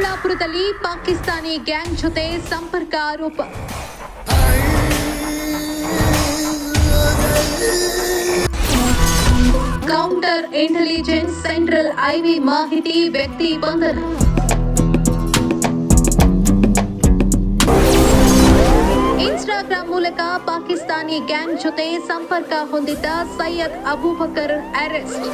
ದೊಡ್ಡಬಳ್ಳಾಪುರದಲ್ಲಿ ಪಾಕಿಸ್ತಾನಿ ಗ್ಯಾಂಗ್ ಜೊತೆ ಸಂಪರ್ಕ ಆರೋಪ. ಕೌಂಟರ್ ಇಂಟೆಲಿಜೆನ್ಸ್ ಸೆಂಟ್ರಲ್ ಐವಿ ಮಾಹಿತಿ ವ್ಯಕ್ತಿ ಬಂಧನ. ಇನ್ಸ್ಟಾಗ್ರಾಂ ಮೂಲಕ ಪಾಕಿಸ್ತಾನಿ ಗ್ಯಾಂಗ್ ಜೊತೆ ಸಂಪರ್ಕ ಹೊಂದಿದ್ದ ಸೈಯದ್ ಅಬೂಬಕರ್ ಅರೆಸ್ಟ್.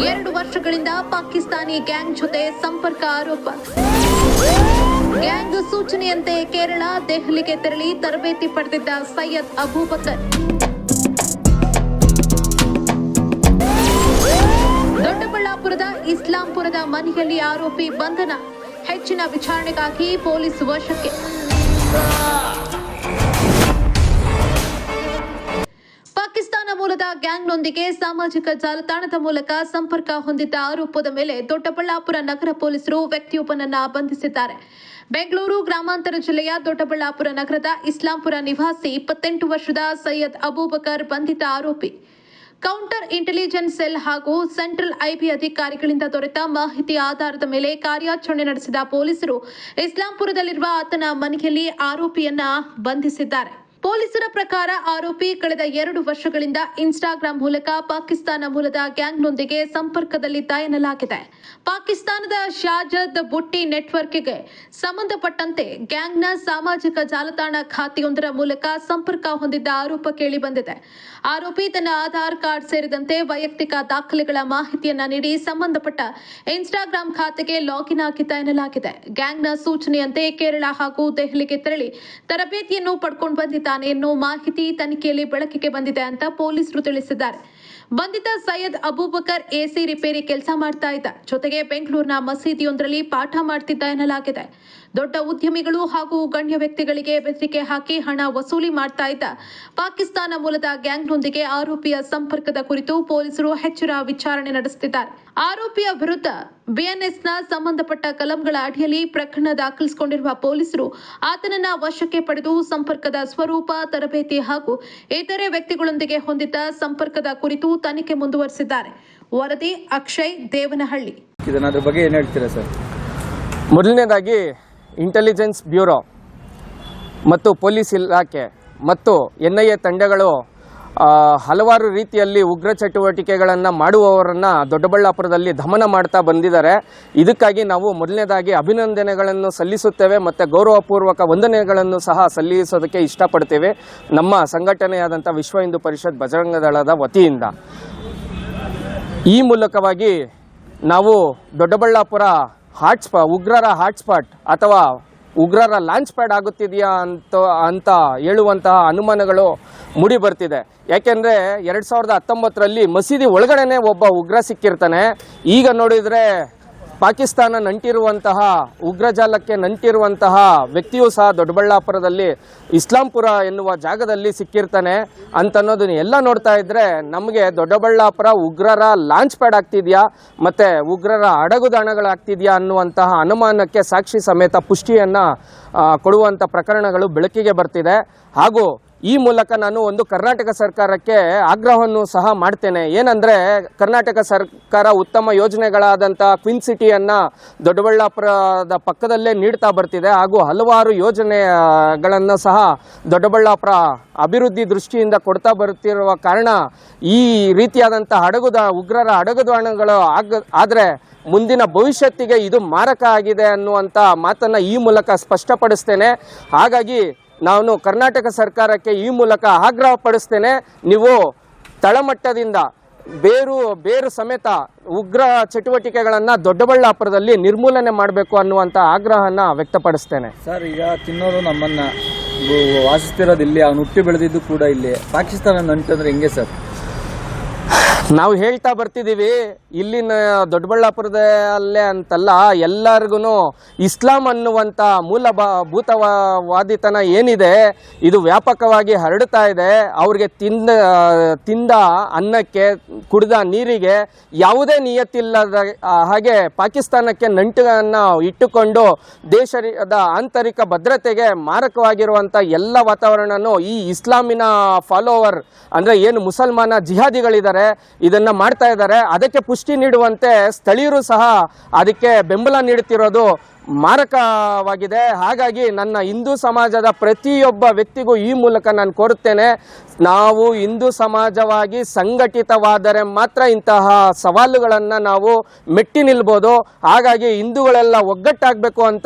2 ವರ್ಷಗಳಿಂದ ಪಾಕಿಸ್ತಾನಿ ಗ್ಯಾಂಗ್ ಜೊತೆ ಸಂಪರ್ಕ ಆರೋಪ. ಗ್ಯಾಂಗ್ ಸೂಚನೆಯಂತೆ ಕೇರಳ, ದೆಹಲಿಗೆ ತೆರಳಿ ತರಬೇತಿ ಪಡೆದಿದ್ದ ಸೈಯದ್ ಅಬೂಬಕರ್. ದೊಡ್ಡಬಳ್ಳಾಪುರದ ಇಸ್ಲಾಂಪುರದ ಮನೆಯಲ್ಲಿ ಆರೋಪಿ ಬಂಧನ. ಹೆಚ್ಚಿನ ವಿಚಾರಣೆಗಾಗಿ ಪೊಲೀಸ್ ವಶಕ್ಕೆ. ಪಾಕಿಸ್ತಾನ ಮೂಲದ ಗ್ಯಾಂಗ್ನೊಂದಿಗೆ ಸಾಮಾಜಿಕ ಜಾಲತಾಣದ ಮೂಲಕ ಸಂಪರ್ಕ ಹೊಂದಿದ್ದ ಆರೋಪದ ಮೇಲೆ ದೊಡ್ಡಬಳ್ಳಾಪುರ ನಗರ ಪೊಲೀಸರು ವ್ಯಕ್ತಿಯೊಬ್ಬನನ್ನ ಬಂಧಿಸಿದ್ದಾರೆ. ಬೆಂಗಳೂರು ಗ್ರಾಮಾಂತರ ಜಿಲ್ಲೆಯ ದೊಡ್ಡಬಳ್ಳಾಪುರ ನಗರದ ಇಸ್ಲಾಂಪುರ ನಿವಾಸಿ 28 ವರ್ಷದ ಸೈಯದ್ ಅಬೂಬಕರ್ ಬಂಧಿತ ಆರೋಪಿ. ಕೌಂಟರ್ ಇಂಟೆಲಿಜೆನ್ಸ್ ಸೆಲ್ ಹಾಗೂ ಸೆಂಟ್ರಲ್ ಐಬಿ ಅಧಿಕಾರಿಗಳಿಂದ ದೊರೆತ ಮಾಹಿತಿ ಆಧಾರದ ಮೇಲೆ ಕಾರ್ಯಾಚರಣೆ ನಡೆಸಿದ ಪೊಲೀಸರು ಇಸ್ಲಾಂಪುರದಲ್ಲಿರುವ ಆತನ ಮನೆಯಲ್ಲಿ ಆರೋಪಿಯನ್ನ ಬಂಧಿಸಿದ್ದಾರೆ. ಪೊಲೀಸರ ಪ್ರಕಾರ ಆರೋಪಿ ಕಳೆದ 2 ವರ್ಷಗಳಿಂದ ಇನ್ಸ್ಟಾಗ್ರಾಂ ಮೂಲಕ ಪಾಕಿಸ್ತಾನ ಮೂಲದ ಗ್ಯಾಂಗ್ನೊಂದಿಗೆ ಸಂಪರ್ಕದಲ್ಲಿದ್ದ ಎನ್ನಲಾಗಿದೆ. ಪಾಕಿಸ್ತಾನದ ಶಾಜದ್ ಬುಟ್ಟಿ ನೆಟ್ವರ್ಕ್ಗೆ ಸಂಬಂಧಪಟ್ಟಂತೆ ಗ್ಯಾಂಗ್ನ ಸಾಮಾಜಿಕ ಜಾಲತಾಣ ಖಾತೆಯೊಂದರ ಮೂಲಕ ಸಂಪರ್ಕ ಹೊಂದಿದ್ದ ಆರೋಪ ಕೇಳಿಬಂದಿದೆ. ಆರೋಪಿ ತನ್ನ ಆಧಾರ್ ಕಾರ್ಡ್ ಸೇರಿದಂತೆ ವೈಯಕ್ತಿಕ ದಾಖಲೆಗಳ ಮಾಹಿತಿಯನ್ನ ನೀಡಿ ಸಂಬಂಧಪಟ್ಟ ಇನ್ಸ್ಟಾಗ್ರಾಂ ಖಾತೆಗೆ ಲಾಗಿನ್ ಆಗಿದ್ದ ಎನ್ನಲಾಗಿದೆ. ಗ್ಯಾಂಗ್ನ ಸೂಚನೆಯಂತೆ ಕೇರಳ ಹಾಗೂ ದೆಹಲಿಗೆ ತೆರಳಿ ತರಬೇತಿಯನ್ನು ಪಡ್ಕೊಂಡು ಬಂದಿದ್ದಾನೆ ಎನ್ನುವ ಮಾಹಿತಿ ತನಿಖೆಯಲ್ಲಿ ಬೆಳಕಿಗೆ ಬಂದಿದೆ ಅಂತ ಪೊಲೀಸರು ತಿಳಿಸಿದ್ದಾರೆ. ಬಂಧಿತ ಸೈಯದ್ ಅಬೂಬಕರ್ ಎಸಿ ರಿಪೇರಿ ಕೆಲಸ ಮಾಡ್ತಾ ಇದ್ದ. ಜೊತೆಗೆ ಬೆಂಗಳೂರಿನ ಮಸೀದಿಯೊಂದರಲ್ಲಿ ಪಾಠ ಮಾಡ್ತಿದ್ದ ಎನ್ನಲಾಗಿದೆ. ದೊಡ್ಡ ಉದ್ಯಮಿಗಳು ಹಾಗೂ ಗಣ್ಯ ವ್ಯಕ್ತಿಗಳಿಗೆ ಬೆದರಿಕೆ ಹಾಕಿ ಹಣ ವಸೂಲಿ ಮಾಡ್ತಾ ಇದ್ದ ಪಾಕಿಸ್ತಾನ ಮೂಲದ ಗ್ಯಾಂಗ್ನೊಂದಿಗೆ ಆರೋಪಿಯ ಸಂಪರ್ಕದ ಕುರಿತು ಪೊಲೀಸರು ಹೆಚ್ಚಿನ ವಿಚಾರಣೆ ನಡೆಸುತ್ತಿದ್ದಾರೆ. ಆರೋಪಿಯ ವಿರುದ್ಧ ಬಿಎನ್ಎಸ್ನ ಸಂಬಂಧಪಟ್ಟ ಕಲಂಗಳ ಅಡಿಯಲ್ಲಿ ಪ್ರಕರಣ ದಾಖಲಿಸಿಕೊಂಡಿರುವ ಪೊಲೀಸರು ಆತನನ್ನ ವಶಕ್ಕೆ ಪಡೆದು ಸಂಪರ್ಕದ ಸ್ವರೂಪ, ತರಬೇತಿ ಹಾಗೂ ಇತರೆ ವ್ಯಕ್ತಿಗಳೊಂದಿಗೆ ಹೊಂದಿದ್ದ ಸಂಪರ್ಕದ ಕುರಿತು ತನಿಖೆ ಮುಂದುವರೆಸಿದ್ದಾರೆ. ವರದಿ ಅಕ್ಷಯ್ ದೇವನಹಳ್ಳಿ. ಇದರ ಬಗ್ಗೆ ಏನು ಹೇಳ್ತೀರಾ ಸರ್? ಮೊದಲನೇದಾಗಿ ಇಂಟೆಲಿಜೆನ್ಸ್ ಬ್ಯೂರೋ ಮತ್ತು ಪೊಲೀಸ್ ಇಲಾಖೆ ಮತ್ತು ಎನ್ಐಎ ತಂಡಗಳು ಹಲವಾರು ರೀತಿಯಲ್ಲಿ ಉಗ್ರ ಚಟುವಟಿಕೆಗಳನ್ನು ಮಾಡುವವರನ್ನು ದೊಡ್ಡಬಳ್ಳಾಪುರದಲ್ಲಿ ದಮನ ಮಾಡ್ತಾ ಬಂದಿದ್ದಾರೆ. ಇದಕ್ಕಾಗಿ ನಾವು ಮೊದಲನೇದಾಗಿ ಅಭಿನಂದನೆಗಳನ್ನು ಸಲ್ಲಿಸುತ್ತೇವೆ ಮತ್ತು ಗೌರವಪೂರ್ವಕ ವಂದನೆಗಳನ್ನು ಸಹ ಸಲ್ಲಿಸೋದಕ್ಕೆ ಇಷ್ಟಪಡ್ತೇವೆ. ನಮ್ಮ ಸಂಘಟನೆಯಾದಂಥ ವಿಶ್ವ ಹಿಂದೂ ಪರಿಷತ್ ಬಜರಂಗ ದಳದ ವತಿಯಿಂದ ಈ ಮೂಲಕವಾಗಿ ನಾವು ದೊಡ್ಡಬಳ್ಳಾಪುರ ಉಗ್ರರ ಹಾಟ್ಸ್ಪಾಟ್ ಅಥವಾ ಉಗ್ರರ ಲಾಂಚ್ ಪ್ಯಾಡ್ ಆಗುತ್ತಿದೆಯಾ ಅಂತ ಹೇಳುವಂತಹ ಅನುಮಾನಗಳು ಮೂಡಿ ಬರ್ತಿದೆ. ಯಾಕೆಂದರೆ 2019ರಲ್ಲಿ ಮಸೀದಿ ಒಳಗಡೆನೆ ಒಬ್ಬ ಉಗ್ರ ಸಿಕ್ಕಿರ್ತಾನೆ. ಈಗ ನೋಡಿದರೆ ಪಾಕಿಸ್ತಾನ ನಂಟಿರುವಂತಹ ಉಗ್ರಜಾಲಕ್ಕೆ ನಂಟಿರುವಂತಹ ವ್ಯಕ್ತಿಯೂ ಸಹ ದೊಡ್ಡಬಳ್ಳಾಪುರದಲ್ಲಿ ಇಸ್ಲಾಂಪುರ ಎನ್ನುವ ಜಾಗದಲ್ಲಿ ಸಿಕ್ಕಿರ್ತಾನೆ ಅಂತನ್ನೋದನ್ನ ಎಲ್ಲ ನೋಡ್ತಾ ಇದ್ರೆ ನಮಗೆ ದೊಡ್ಡಬಳ್ಳಾಪುರ ಉಗ್ರರ ಲಾಂಚ್ ಪ್ಯಾಡ್ ಆಗ್ತಿದೆಯಾ ಮತ್ತು ಉಗ್ರರ ಅಡಗುದಾಣಗಳಾಗ್ತಿದೆಯಾ ಅನ್ನುವಂತಹ ಅನುಮಾನಕ್ಕೆ ಸಾಕ್ಷಿ ಸಮೇತ ಪುಷ್ಟಿಯನ್ನು ಕೊಡುವಂಥ ಪ್ರಕರಣಗಳು ಬೆಳಕಿಗೆ ಬರ್ತಿದೆ. ಹಾಗೂ ಈ ಮೂಲಕ ನಾನು ಒಂದು ಕರ್ನಾಟಕ ಸರ್ಕಾರಕ್ಕೆ ಆಗ್ರಹವನ್ನು ಸಹ ಮಾಡ್ತೇನೆ. ಏನಂದರೆ ಕರ್ನಾಟಕ ಸರ್ಕಾರ ಉತ್ತಮ ಯೋಜನೆಗಳಾದಂಥ ಕ್ವೀನ್ ಸಿಟಿಯನ್ನು ದೊಡ್ಡಬಳ್ಳಾಪುರದ ಪಕ್ಕದಲ್ಲೇ ನೀಡ್ತಾ ಬರ್ತಿದೆ. ಹಾಗೂ ಹಲವಾರು ಯೋಜನೆಗಳನ್ನು ಸಹ ದೊಡ್ಡಬಳ್ಳಾಪುರ ಅಭಿವೃದ್ಧಿ ದೃಷ್ಟಿಯಿಂದ ಕೊಡ್ತಾ ಬರುತ್ತಿರುವ ಕಾರಣ ಈ ರೀತಿಯಾದಂಥ ಉಗ್ರರ ಅಡಗುದಾಣಗಳು ಆದರೆ ಮುಂದಿನ ಭವಿಷ್ಯತ್ತಿಗೆ ಇದು ಮಾರಕ ಆಗಿದೆ ಅನ್ನುವಂಥ ಮಾತನ್ನು ಈ ಮೂಲಕ ಸ್ಪಷ್ಟಪಡಿಸ್ತೇನೆ. ಹಾಗಾಗಿ ನಾನು ಕರ್ನಾಟಕ ಸರ್ಕಾರಕ್ಕೆ ಈ ಮೂಲಕ ಆಗ್ರಹ ಪಡಿಸ್ತೇನೆ, ನೀವು ತಳಮಟ್ಟದಿಂದ ಬೇರು ಸಮೇತ ಉಗ್ರ ಚಟುವಟಿಕೆಗಳನ್ನು ದೊಡ್ಡಬಳ್ಳಾಪುರದಲ್ಲಿ ನಿರ್ಮೂಲನೆ ಮಾಡಬೇಕು ಅನ್ನುವಂಥ ಆಗ್ರಹನ ವ್ಯಕ್ತಪಡಿಸ್ತೇನೆ. ಸರ್, ಈಗ ತಿನ್ನೋರು ನಮ್ಮನ್ನ ವಾಸಿಸ್ತಿರೋದು ಇಲ್ಲಿ, ಅವ್ನು ಹುಟ್ಟಿ ಬೆಳೆದಿದ್ದು ಕೂಡ ಇಲ್ಲಿ. ಪಾಕಿಸ್ತಾನ ನಂಟಂದ್ರೆ ಹೆಂಗೆ ಸರ್? ನಾವು ಹೇಳ್ತಾ ಬರ್ತಿದ್ದೀವಿ, ಇಲ್ಲಿನ ದೊಡ್ಡಬಳ್ಳಾಪುರದಲ್ಲೇ ಅಂತಲ್ಲ, ಎಲ್ಲರಿಗೂ ಇಸ್ಲಾಂ ಅನ್ನುವಂಥ ಮೂಲಭೂತವಾದಿತನ ಏನಿದೆ ಇದು ವ್ಯಾಪಕವಾಗಿ ಹರಡ್ತಾ ಇದೆ. ಅವ್ರಿಗೆ ತಿಂದ ಅನ್ನಕ್ಕೆ, ಕುಡಿದ ನೀರಿಗೆ ಯಾವುದೇ ನಿಯತ್ತಿಲ್ಲದ ಹಾಗೆ ಪಾಕಿಸ್ತಾನಕ್ಕೆ ನಂಟನ್ನು ಇಟ್ಟುಕೊಂಡು ದೇಶದ ಆಂತರಿಕ ಭದ್ರತೆಗೆ ಮಾರಕವಾಗಿರುವಂಥ ಎಲ್ಲ ವಾತಾವರಣನೂ ಈ ಇಸ್ಲಾಮಿನ ಫಾಲೋವರ್ ಅಂದರೆ ಏನು ಮುಸಲ್ಮಾನ ಜಿಹಾದಿಗಳಿದ್ದಾರೆ ಇದನ್ನ ಮಾಡ್ತಾ ಇದ್ದಾರೆ. ಅದಕ್ಕೆ ಪುಷ್ಟಿ ನೀಡುವಂತೆ ಸ್ಥಳೀಯರು ಸಹ ಅದಕ್ಕೆ ಬೆಂಬಲ ನೀಡುತ್ತಿರೋದು ಮಾರಕವಾಗಿದೆ. ಹಾಗಾಗಿ ನನ್ನ ಹಿಂದೂ ಸಮಾಜದ ಪ್ರತಿಯೊಬ್ಬ ವ್ಯಕ್ತಿಗೂ ಈ ಮೂಲಕ ನಾನು ಕೋರುತ್ತೇನೆ, ನಾವು ಹಿಂದೂ ಸಮಾಜವಾಗಿ ಸಂಘಟಿತವಾದರೆ ಮಾತ್ರ ಇಂತಹ ಸವಾಲುಗಳನ್ನು ನಾವು ಮೆಟ್ಟಿ ನಿಲ್ಬೋದು. ಹಾಗಾಗಿ ಹಿಂದೂಗಳೆಲ್ಲ ಒಗ್ಗಟ್ಟಾಗಬೇಕು ಅಂತ